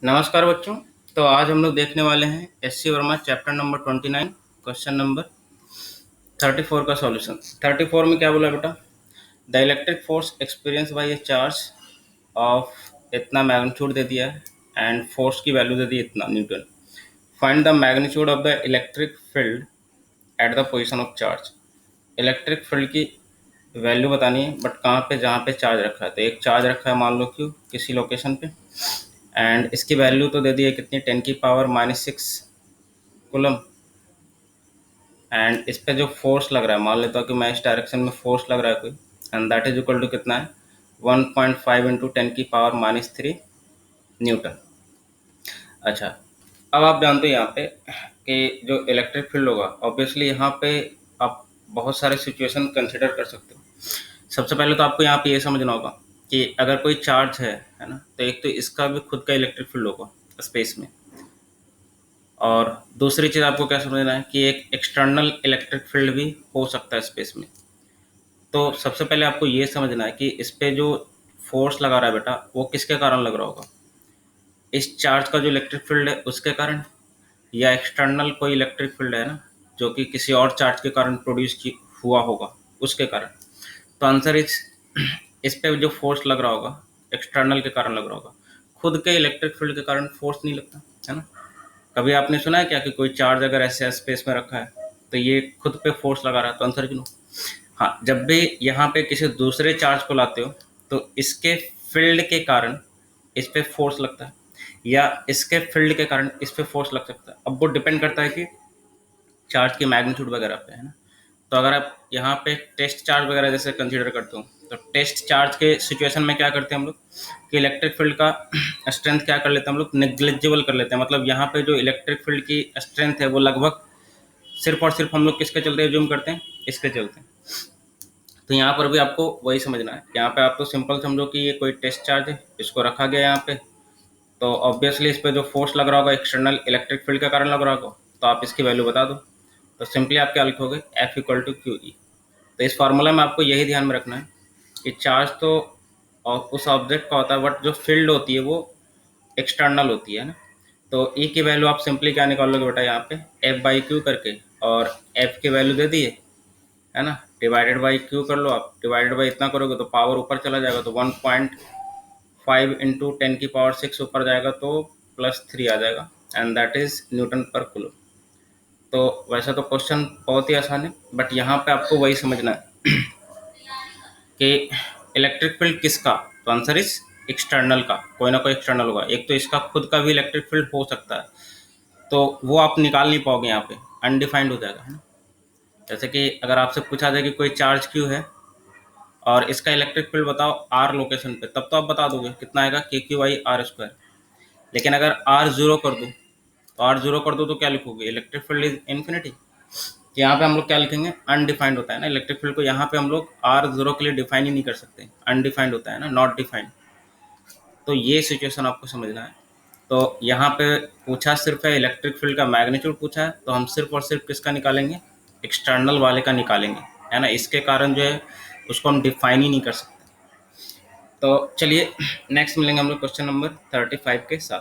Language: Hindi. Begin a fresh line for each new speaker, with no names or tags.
नमस्कार बच्चों। तो आज हम लोग देखने वाले हैं S C Verma chapter number 29 question number 34 का सॉल्यूशन। 34 में क्या बोला बेटा? The electric force experience by a charge of इतना मैग्नीट्यूड दे दिया है एंड फोर्स की वैल्यू दे दी इतना newton. Find the magnitude of the electric field at the position of charge. Electric field की वैल्यू बतानी है, बट कहाँ पे? जहाँ पे चार्ज रखा है। तो एक चार्ज रखा है मान लो क्यों किसी लोकेशन पे, एंड इसकी वैल्यू तो दे दी है कितनी, 10⁻⁻⁶ कूलम। एंड इस पे जो फोर्स लग रहा है, मान लेता हूँ कि मैं इस डायरेक्शन में फोर्स लग रहा है कोई, and that is equal to कितना है, 1.5 इंटू 10⁻⁻³ न्यूटन। अच्छा, अब आप जानते हो यहाँ पे कि जो इलेक्ट्रिक फील्ड होगा, ऑब्वियसली यहाँ पे आप बहुत सारे सिचुएशन कंसिडर कर सकते हो। सबसे पहले तो आपको यहाँ पे ये समझना होगा कि अगर कोई चार्ज है ना, तो एक तो इसका भी खुद का इलेक्ट्रिक फील्ड होगा स्पेस में, और दूसरी चीज़ आपको क्या समझना है कि एक एक्सटर्नल इलेक्ट्रिक फील्ड भी हो सकता है स्पेस में। तो सबसे पहले आपको ये समझना है कि इस पे जो फोर्स लगा रहा है बेटा, वो किसके कारण लग रहा होगा? इस चार्ज का जो इलेक्ट्रिक फील्ड है उसके कारण, या एक्सटर्नल कोई इलेक्ट्रिक फील्ड है ना जो कि किसी और चार्ज के कारण प्रोड्यूस हुआ होगा उसके कारण। तो आंसर इस पे जो फोर्स लग रहा होगा एक्सटर्नल के कारण लग रहा होगा। खुद के इलेक्ट्रिक फील्ड के कारण फोर्स नहीं लगता है ना। कभी आपने सुना है क्या कि कोई चार्ज अगर ऐसे स्पेस में रखा है तो ये खुद पे फोर्स लगा रहा है? तो आंसर क्यों? हाँ, जब भी यहाँ पे किसी दूसरे चार्ज को लाते हो तो इसके फील्ड के कारण इस पे फोर्स लगता है, या इसके फील्ड के कारण इस पे फोर्स लग सकता है। अब वो डिपेंड करता है कि चार्ज की मैग्नीट्यूड वगैरह पे, है ना। तो अगर आप यहाँ पे टेस्ट चार्ज वगैरह जैसे कंसीडर करते हो, तो टेस्ट चार्ज के सिचुएशन में क्या करते हैं हम लोग कि इलेक्ट्रिक फील्ड का स्ट्रेंथ क्या कर लेते हैं हम लोग, नेग्लिजिबल कर लेते हैं। मतलब यहाँ पे जो इलेक्ट्रिक फील्ड की स्ट्रेंथ है वो लगभग सिर्फ और सिर्फ हम लोग किसके चलते ज्यूम करते हैं, इसके चलते हैं। तो यहाँ पर भी आपको वही समझना है। यहाँ पे आप तो सिंपल समझो कि ये कोई टेस्ट चार्ज है, इसको रखा गया यहाँ पे, तो ऑब्वियसली इस पे जो फोर्स लग रहा होगा एक्सटर्नल इलेक्ट्रिक फील्ड के कारण लग रहा होगा। तो आप इसकी वैल्यू बता दो, तो सिंपली आप क्या लिखोगे, F equal to Q E. तो इस फार्मूला में आपको यही ध्यान में रखना है कि चार्ज तो उस ऑब्जेक्ट का होता है, बट जो फील्ड होती है वो एक्सटर्नल होती है ना। तो ई की वैल्यू आप सिंपली क्या निकालोगे बेटा, यहाँ पे F/Q करके, और F की वैल्यू दे दिए है ना, डिवाइडेड बाई Q कर लो। आप डिवाइडेड बाई इतना करोगे तो पावर ऊपर चला जाएगा, तो 1.5 इंटू 10⁻⁶ ऊपर जाएगा तो +3 आ जाएगा, एंड दैट इज न्यूटन पर कूलम। तो वैसे तो क्वेश्चन बहुत ही आसान है, बट यहाँ पे आपको वही समझना है कि इलेक्ट्रिक फील्ड किसका, तो आंसर इज एक्सटर्नल का। कोई ना कोई एक्सटर्नल होगा। एक तो इसका खुद का भी इलेक्ट्रिक फील्ड हो सकता है, तो वो आप निकाल नहीं पाओगे, यहाँ पे अनडिफाइंड हो जाएगा, है ना। जैसे कि अगर आपसे पूछा जाए कि कोई चार्ज क्यू है और इसका इलेक्ट्रिक फील्ड बताओ आर लोकेशन पे, तब तो आप बता दोगे कितना आएगा, KQ/R²। लेकिन अगर आर जीरो कर दो, तो आर जीरो कर दो तो क्या लिखोगे, इलेक्ट्रिक फील्ड इज इन्फिनिटी। यहाँ पे हम लोग क्या लिखेंगे, अनडिफाइंड होता है ना इलेक्ट्रिक फील्ड को। यहाँ पे हम लोग आर जीरो के लिए डिफाइन ही नहीं कर सकते, अनडिफाइंड होता है ना, नॉट डिफाइंड। तो ये सिचुएशन आपको समझना है। तो यहाँ पे पूछा सिर्फ है इलेक्ट्रिक फील्ड का मैग्नीट्यूड पूछा है, तो हम सिर्फ और सिर्फ किसका निकालेंगे, एक्सटर्नल वाले का निकालेंगे, है ना। इसके कारण जो है उसको हम डिफाइन ही नहीं कर सकते। तो चलिए नेक्स्ट मिलेंगे हम लोग क्वेश्चन नंबर 35 के साथ।